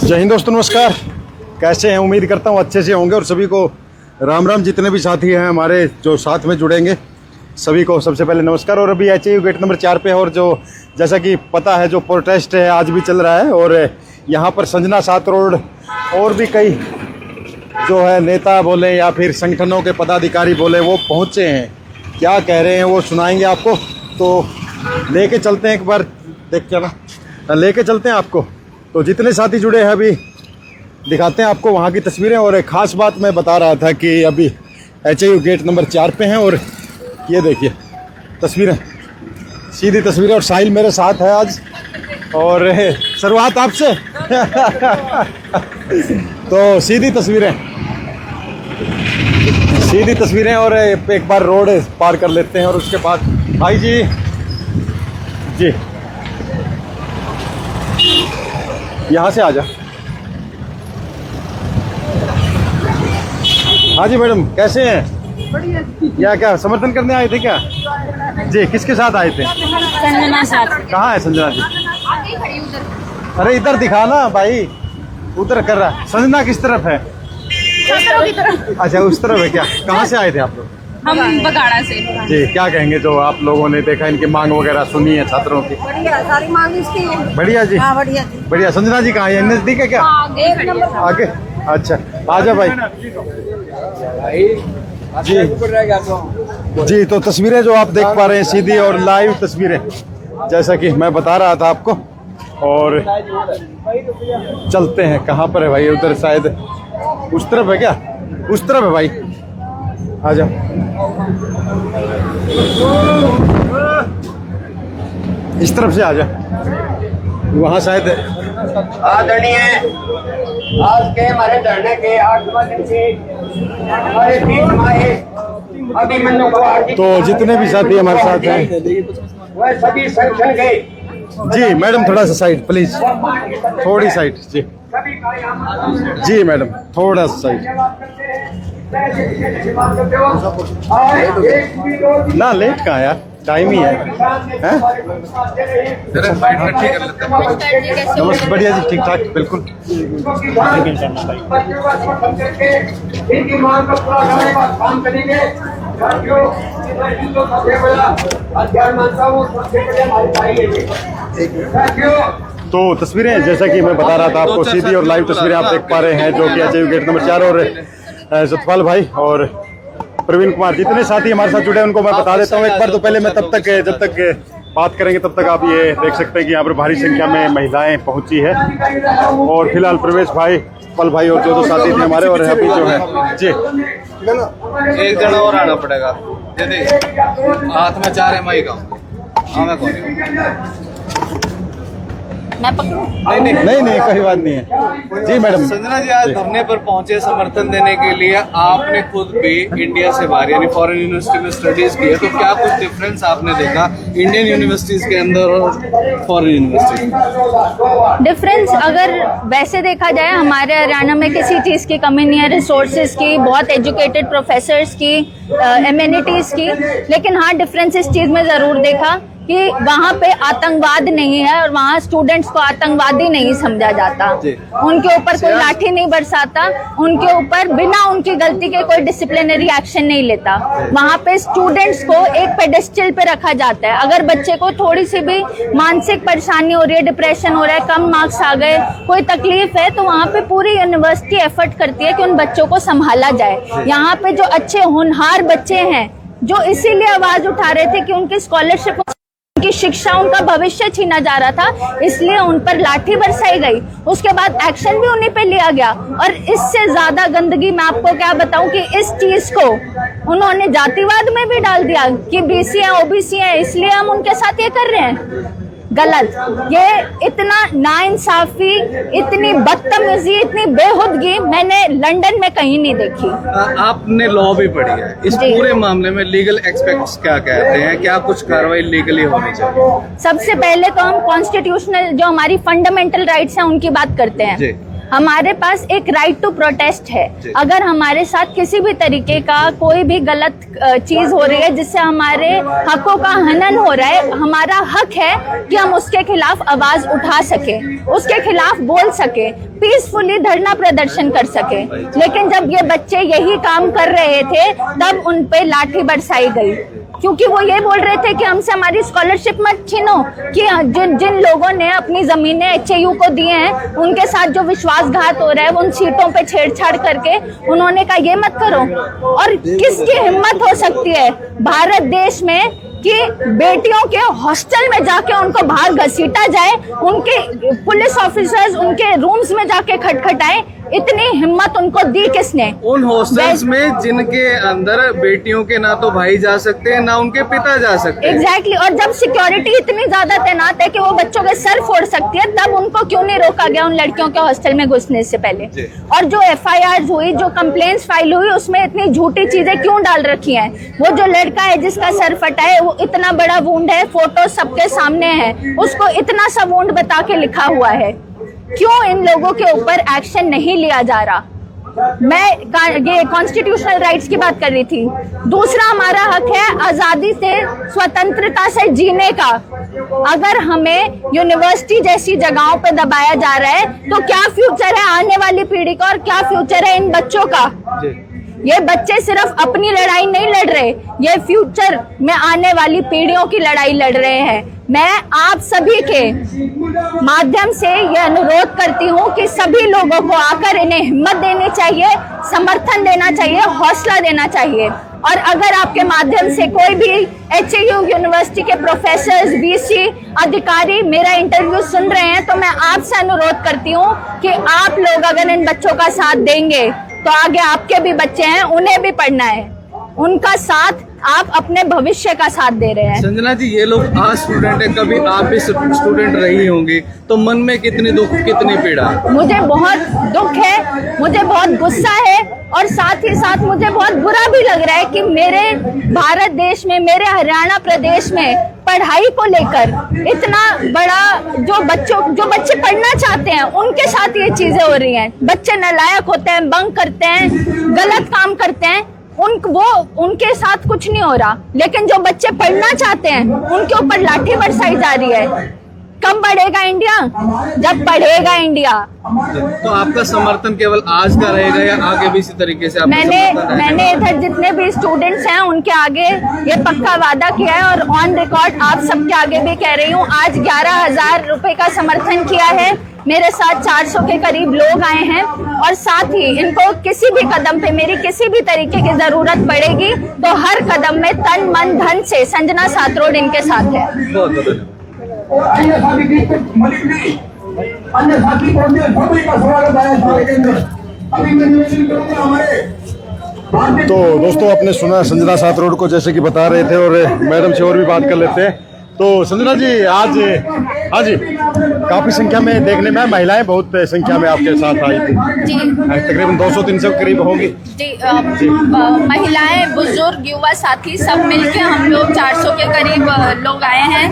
जय हिंद दोस्तों, नमस्कार। कैसे हैं? उम्मीद करता हूँ अच्छे से होंगे। और सभी को राम राम। जितने भी साथी हैं हमारे जो साथ में जुड़ेंगे सभी को सबसे पहले नमस्कार। और अभी HIU गेट नंबर 4 पे है और जो जैसा कि पता है जो प्रोटेस्ट है आज भी चल रहा है। और यहाँ पर संजना 7 रोड और भी कई जो है नेता बोले या फिर संगठनों के पदाधिकारी बोले वो पहुँचे हैं। क्या कह रहे हैं वो सुनाएंगे आपको। तो लेके चलते हैं, एक बार देख के ना लेके चलते हैं आपको। तो जितने साथी जुड़े हैं अभी दिखाते हैं आपको वहाँ की तस्वीरें। और एक ख़ास बात मैं बता रहा था कि अभी HIU गेट नंबर 4 पे हैं और ये देखिए तस्वीरें, सीधी तस्वीरें। और साहिल मेरे साथ है आज और शुरुआत आपसे तो सीधी तस्वीरें और एक बार रोड पार कर लेते हैं। और उसके बाद भाई जी यहाँ से आ जा। हाँ जी मैडम, कैसे हैं? बढ़िया। या क्या समर्थन करने आए थे क्या जी? किसके साथ आए थे? संजना साथ। कहाँ है संजना जी? आगे खड़ी उधर। अरे इधर दिखा ना भाई, उधर कर रहा है। संजना किस तरफ है? छात्रों की तरफ। अच्छा उस तरफ है क्या? कहाँ से आए थे आप लोग? हम बगाड़ा से। जी, क्या कहेंगे जो आप लोगों ने देखा, इनकी मांग वगैरह सुनी है छात्रों की? बढ़िया, सारी मांग इसकी है। बढ़िया जी। हाँ बढ़िया जी। बढ़िया। संजना जी कहाँ है? नजदीक है क्या? आगे खड़ी है। आगे? अच्छा आजा भाई जी। तो तस्वीरें जो आप देख पा रहे हैं सीधी और लाइव तस्वीरें, जैसा कि मैं बता रहा था आपको। और चलते हैं, कहाँ पर है भाई? उधर शायद उस तरफ है क्या? उस तरफ है भाई, आजा। इस तरफ से आजा, वहाँ शायद आदरणीय आज के हमारे धरने के 8वां दिन के हमारे बीच में अभिमन्यु को हार्दिक तो जितने भी साथी हमारे साथ हैं वह सभी संगठन के जी। मैडम थोड़ा सा साइड प्लीज, थोड़ी साइड जी। सभी का यहाँ जी मैडम थोड़ा सा साइड ना। लेट कहाँ यार, टाइम ही है। नमस्ते, बढ़िया जी, ठीक ठाक बिल्कुल। इनकी मांग को पूरा करने का काम करेंगे। सबसे बड़ा अध्ययन मानता हूँ, सबसे बड़े हमारी भाई। तो तस्वीरें जैसा कि मैं बता रहा था आपको, सीधी और लाइव तस्वीरें आप देख पा रहे हैं जो कि HIU गेट नंबर 4 और सतपाल भाई और प्रवीण कुमार, जितने साथी हमारे साथ जुड़े हैं उनको मैं बता देता हूँ एक बार। तो पहले मैं जब तक बात करेंगे तब तक आप ये देख सकते हैं कि यहाँ पर भारी संख्या में महिलाएं पहुंची है। और फिलहाल प्रवेश भाई, पल भाई और जो साथी थे हमारे, और अभी जो है जी एक जना और आना पड़ेगा। हाथ में 4 MI का। हाँ मैं कौन? मैं पकड़ूं? नहीं कोई बात नहीं है जी। मैडम संजना जी आज धरने पर पहुंचे समर्थन देने के लिए। आपने खुद भी इंडिया से बाहर यानी फॉरेन यूनिवर्सिटी में स्टडीज की है, तो क्या कुछ डिफरेंस आपने देखा इंडियन यूनिवर्सिटीज के अंदर और फॉरेन यूनिवर्सिटी? डिफरेंस अगर वैसे देखा जाए, हमारे हरियाणा में किसी चीज़ की कमी नहीं है, रिसोर्सेज की, बहुत एजुकेटेड प्रोफेसर्स की, एमिनिटीज की। लेकिन हाँ, डिफरेंस इस चीज़ में ज़रूर देखा कि वहाँ पे आतंकवाद नहीं है और वहाँ स्टूडेंट्स को आतंकवादी नहीं समझा जाता। उनके ऊपर कोई लाठी नहीं बरसाता, उनके ऊपर बिना उनकी गलती के कोई डिसिप्लिनरी एक्शन नहीं लेता। वहाँ पे स्टूडेंट्स को एक पेडेस्टल पे रखा जाता है। अगर बच्चे को थोड़ी सी भी मानसिक परेशानी हो रही है, डिप्रेशन हो रहा है, कम मार्क्स आ गए, कोई तकलीफ है, तो वहाँ पे पूरी यूनिवर्सिटी एफर्ट करती है कि उन बच्चों को संभाला जाए। यहाँ पे जो अच्छे होनहार बच्चे हैं जो इसीलिए आवाज उठा रहे थे कि उनकी स्कॉलरशिप, की शिक्षा, उनका भविष्य छीना जा रहा था, इसलिए उन पर लाठी बरसाई गई। उसके बाद एक्शन भी उन्हीं पे लिया गया। और इससे ज्यादा गंदगी मैं आपको क्या बताऊं कि इस चीज को उन्होंने जातिवाद में भी डाल दिया कि BC है, OBC है, इसलिए हम उनके साथ ये कर रहे हैं। गलत। ये इतना नाइंसाफी, इतनी बदतमीजी, इतनी बेहुदगी मैंने लंदन में कहीं नहीं देखी। आपने लॉ भी पढ़ी है, इस पूरे मामले में लीगल एक्सपेक्ट्स क्या कहते हैं? क्या कुछ कार्रवाई लीगली होनी चाहिए? सबसे पहले तो हम कॉन्स्टिट्यूशनल जो हमारी फंडामेंटल राइट्स हैं उनकी बात करते हैं। हमारे पास एक राइट टू प्रोटेस्ट है। अगर हमारे साथ किसी भी तरीके का कोई भी गलत चीज हो रही है जिससे हमारे हकों का हनन हो रहा है, हमारा हक है कि हम उसके खिलाफ आवाज उठा सके, उसके खिलाफ बोल सके, पीसफुली धरना प्रदर्शन कर सके। लेकिन जब ये बच्चे यही काम कर रहे थे तब उन पे लाठी बरसाई गई, क्योंकि वो ये बोल रहे थे कि हमसे हमारी स्कॉलरशिप मत छीनो, कि जिन लोगों ने अपनी जमीनें एचएयू को दी हैं उनके साथ जो विश्वासघात हो रहा है, उन सीटों पे छेड़छाड़ करके उन्होंने कहा ये मत करो। और किसकी हिम्मत हो सकती है भारत देश में कि बेटियों के हॉस्टल में जाके उनको बाहर घसीटा जाए, उनके पुलिस ऑफिसर्स उनके रूम्स में जाके खटखटाए? इतनी हिम्मत उनको दी किसने? उन हॉस्टल्स में जिनके अंदर बेटियों के ना तो भाई जा सकते हैं ना उनके पिता जा सकते हैं। एग्जैक्टली। और जब सिक्योरिटी इतनी ज्यादा तैनात है कि वो बच्चों के सर फोड़ सकती है, तब उनको क्यों नहीं रोका गया उन लड़कियों के हॉस्टल में घुसने से पहले? और जो FIR हुई, जो कंप्लेंट्स फाइल हुई, उसमें इतनी झूठी चीजें क्यों डाल रखी हैं? वो जो लड़का है जिसका सर फटा है, वो इतना बड़ा वुंड है, फोटो सबके सामने है, उसको इतना सा वुंड बता के लिखा हुआ है। क्यों इन लोगों के ऊपर एक्शन नहीं लिया जा रहा? मैं ये कॉन्स्टिट्यूशनल राइट्स की बात कर रही थी। दूसरा हमारा हक है आजादी से, स्वतंत्रता से जीने का। अगर हमें यूनिवर्सिटी जैसी जगहों पे दबाया जा रहा है तो क्या फ्यूचर है आने वाली पीढ़ी का और क्या फ्यूचर है इन बच्चों का? ये बच्चे सिर्फ अपनी लड़ाई नहीं लड़ रहे, ये फ्यूचर में आने वाली पीढ़ियों की लड़ाई लड़ रहे हैं। मैं आप सभी के माध्यम से ये अनुरोध करती हूँ कि सभी लोगों को आकर इन्हें हिम्मत देनी चाहिए, समर्थन देना चाहिए, हौसला देना चाहिए। और अगर आपके माध्यम से कोई भी HAU यूनिवर्सिटी के प्रोफेसर्स, VC अधिकारी मेरा इंटरव्यू सुन रहे हैं तो मैं आपसे अनुरोध करती हूँ कि आप लोग अगर इन बच्चों का साथ देंगे तो आगे आपके भी बच्चे हैं, उन्हें भी पढ़ना है, उनका साथ आप अपने भविष्य का साथ दे रहे हैं। संजना जी, ये लोग आज स्टूडेंट है, कभी आप भी स्टूडेंट रही होंगी, तो मन में कितनी दुख, कितनी पीड़ा? मुझे बहुत दुख है, मुझे बहुत गुस्सा है और साथ ही साथ मुझे बहुत बुरा भी लग रहा है कि मेरे भारत देश में, मेरे हरियाणा प्रदेश में पढ़ाई को लेकर इतना बड़ा जो बच्चे पढ़ना चाहते हैं उनके साथ ये चीजें हो रही हैं। बच्चे नालायक होते हैं, बंक करते हैं, गलत काम करते हैं, उनके साथ कुछ नहीं हो रहा, लेकिन जो बच्चे पढ़ना चाहते हैं उनके ऊपर लाठी बरसाई जा रही है। कब बढ़ेगा इंडिया? जब पढ़ेगा इंडिया। तो आपका समर्थन केवल आज का रहेगा या आगे भी इसी तरीके से? मैंने इधर जितने भी स्टूडेंट्स हैं उनके आगे ये पक्का वादा किया है और ऑन रिकॉर्ड आप सबके आगे भी कह रही हूँ। आज 11,000 रुपए का समर्थन किया है, मेरे साथ 400 के करीब लोग आए हैं और साथ ही इनको किसी भी कदम पे मेरी किसी भी तरीके की जरूरत पड़ेगी तो हर कदम में तन मन धन से संजना सातरोड इनके साथ है। अन्य साथी को का स्वागत है के अंदर। अभी मैं निवेदन करूंगा हमारे। तो दोस्तों, आपने सुना संजना सातरोड को जैसे कि बता रहे थे, और मैडम से और भी बात कर लेते हैं। तो संजना जी, आज हाँ जी, काफी संख्या में देखने में महिलाएं बहुत संख्या में आपके साथ आई थी जी। तकरीबन 200-300 के करीब होंगी जी। महिलाएं, बुजुर्ग, युवा साथी सब मिलके हम लोग 400 के करीब लोग आए हैं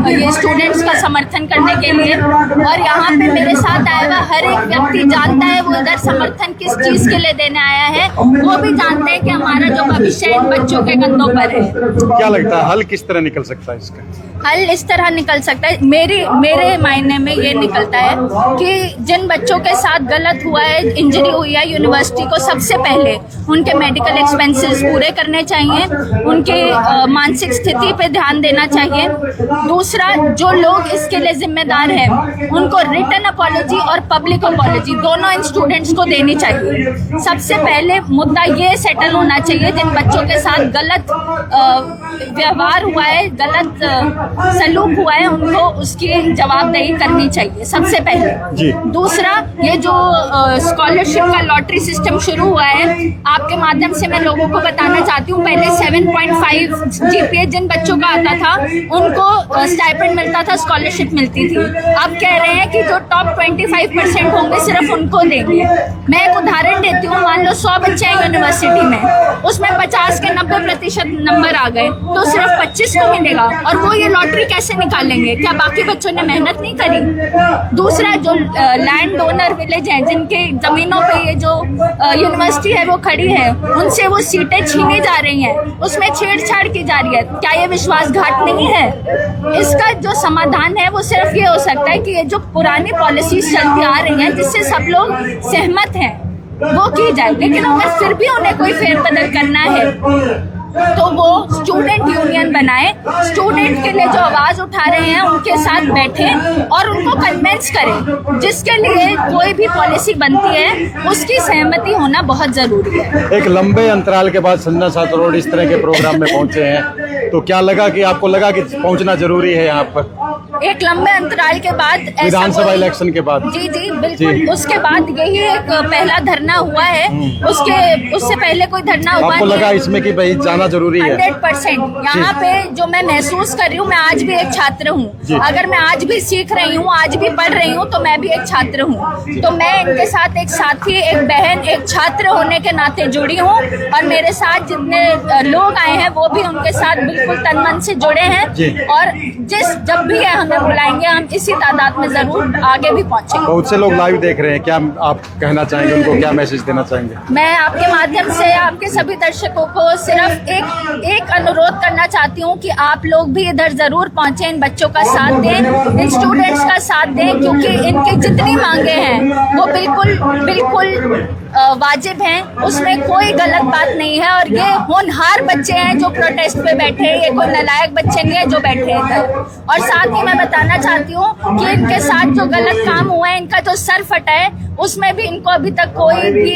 ये स्टूडेंट्स का समर्थन करने के लिए। और यहाँ पे मेरे साथ आया हुआ हर एक व्यक्ति जानता है वो इधर समर्थन किस चीज के लिए देने आया है। वो भी जानते हैं कि हमारा जो भविष्य इन बच्चों के कंधों पर है। क्या लगता है हल किस तरह निकल सकता है इसका? हल इस तरह निकल सकता है, मेरे मायने में ये निकलता है कि जिन बच्चों के साथ गलत हुआ है, इंजरी हुई है, यूनिवर्सिटी को सबसे पहले उनके मेडिकल एक्सपेंसेस पूरे करने चाहिए, उनके मानसिक स्थिति पे ध्यान देना चाहिए। दूसरा, जो लोग इसके लिए जिम्मेदार हैं उनको रिटन अपॉलॉजी और पब्लिक अपॉलॉजी दोनों इन स्टूडेंट्स को देनी चाहिए। सबसे पहले मुद्दा ये सेटल होना चाहिए, जिन बच्चों के साथ गलत व्यवहार हुआ है, गलत सलूक हुआ है, उनको उसकी जवाबदेही करनी चाहिए सबसे पहले जी। दूसरा, ये जो स्कॉलरशिप का लॉटरी सिस्टम शुरू हुआ है, आपके माध्यम से मैं लोगों को बताना चाहती हूँ। पहले 7.5 GPA जिन बच्चों का आता था उनको स्टाइपेंड मिलता था, स्कॉलरशिप मिलती थी। अब कह रहे हैं कि जो टॉप 25% होंगे सिर्फ उनको देंगे। मैं एक उदाहरण देती हूँ, मान लो 100 बच्चे हैं यूनिवर्सिटी में, उसमें 50 के 90% नंबर आ गए तो सिर्फ 25 को मिलेगा। और वो ये लॉटरी कैसे निकालेंगे? क्या बाकी बच्चों ने मेहनत नहीं करी? दूसरा जो लैंड डोनर विलेज है, जिनके जमीनों पे ये जो यूनिवर्सिटी है वो खड़ी है, उनसे वो सीटें छीनी जा रही हैं, उसमें छेड़छाड़ की जा रही है। क्या ये विश्वासघात नहीं है? इसका जो समाधान है वो सिर्फ ये हो सकता है कि ये जो पुरानी पॉलिसीज चलती आ रही हैं, जिससे सब लोग सहमत हैं, वो की जाए। लेकिन अगर फिर भी उन्हें कोई फेरबदल करना है तो वो स्टूडेंट यूनियन बनाए, स्टूडेंट के लिए जो आवाज उठा रहे हैं उनके साथ बैठें और उनको कन्विंस करें। जिसके लिए कोई भी पॉलिसी बनती है उसकी सहमति होना बहुत जरूरी है। एक लंबे अंतराल के बाद संजना सातरोड इस तरह के प्रोग्राम में पहुंचे हैं, तो क्या लगा कि आपको लगा कि पहुंचना जरूरी है यहाँ पर? एक लंबे अंतराल के बाद विधानसभा इलेक्शन के बाद? जी बिल्कुल। उसके बाद यही एक पहला धरना हुआ है। उससे पहले कोई धरना हुआ आपको लगा इसमें कि भाई जाना जरूरी है? 100%। यहाँ पे जो मैं महसूस कर रही हूँ, मैं आज भी एक छात्र हूँ। अगर मैं आज भी सीख रही हूँ, आज भी पढ़ रही हूँ, तो मैं भी एक छात्र हूँ। तो मैं इनके साथ एक साथी, एक बहन, एक छात्र होने के नाते जुड़ी हूँ और मेरे साथ जितने लोग आए हैं वो भी उनके साथ बिल्कुल तन मन से जुड़े हैं। और जब भी हमें बुलाएंगे हम इसी तादाद में जरूर आगे भी पहुंचेंगे। बहुत से लोग लाइव देख रहे हैं, क्या आप कहना चाहेंगे उनको, क्या मैसेज देना चाहेंगे? मैं आपके माध्यम से आपके सभी दर्शकों को सिर्फ एक अनुरोध करना चाहती हूँ कि आप लोग भी इधर जरूर पहुंचे, इन बच्चों का साथ दें, इन स्टूडेंट्स का साथ दें, क्योंकि इनकी जितनी मांगे हैं वो बिल्कुल वाजिब हैं, उसमें कोई गलत बात नहीं है। और ये होनहार बच्चे हैं जो प्रोटेस्ट पे बैठे हैं, ये कोई नालायक बच्चे नहीं है जो बैठे हैं इधर। और साथ ही मैं बताना चाहती हूँ कि इनके साथ जो गलत काम हुआ है, इनका जो सर फटा है, उसमें भी इनको अभी तक कोई भी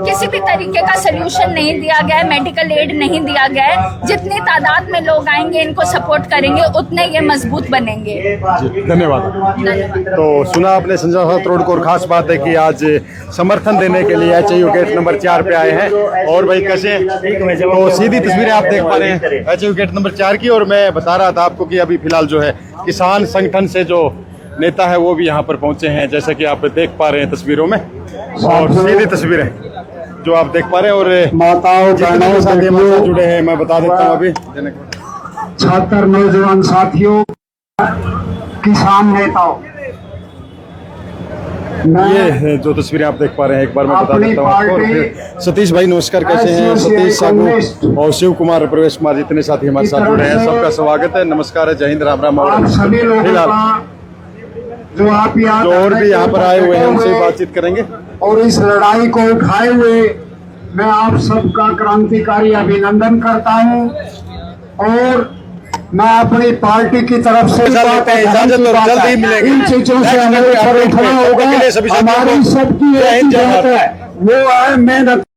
किसी भी तरीके का सलूशन नहीं दिया गया है, मेडिकल एड नहीं दिया गया है। जितनी तादाद में लोग आएंगे, इनको सपोर्ट करेंगे, उतने ये मजबूत बनेंगे। धन्यवाद। तो सुना आपने संजना सातरोड को, और खास बात है कि आज समर्थन देने के लिए HIU गेट नंबर 4 पे आए हैं। और भाई कैसे हैं? तो सीधी तस्वीरें आप देख पा रहे हैं HIU गेट नंबर 4 की। और मैं बता रहा था आपको कि अभी फिलहाल जो है किसान संगठन से जो नेता है वो भी यहाँ पर पहुंचे हैं, जैसा कि आप देख पा रहे हैं तस्वीरों में। और सीधी तस्वीरें जो आप देख पा रहे हैं, और माताओं जितने के साथ ये जुड़े हैं मैं बता देता हूँ अभी। छात्र नौजवान साथियों, किसान नेताओं, ये जो तस्वीरें आप देख पा रहे हैं एक बार मैं बता देता हूँ आपको। और फिर सतीश भाई नमस्कार, कैसे हैं? सतीश साहू और शिव कुमार, प्रवेश कुमार, जितने साथी हमारे साथ जुड़े हैं सबका स्वागत है, नमस्कार है, जय हिंद, राम राम। और सभी लोगों फिलहाल का जो आप जो और भी यहाँ पर आए हुए हैं उनसे बातचीत करेंगे। और इस लड़ाई को उठाए हुए मैं आप सबका क्रांतिकारी अभिनंदन करता हूँ। और मैं अपनी पार्टी की तरफ से इजाजत और जल्द ही मिलेंगे। इन चीजों से हमें उठना होगा। हमारी सबकी एक है, वो है मेहनत।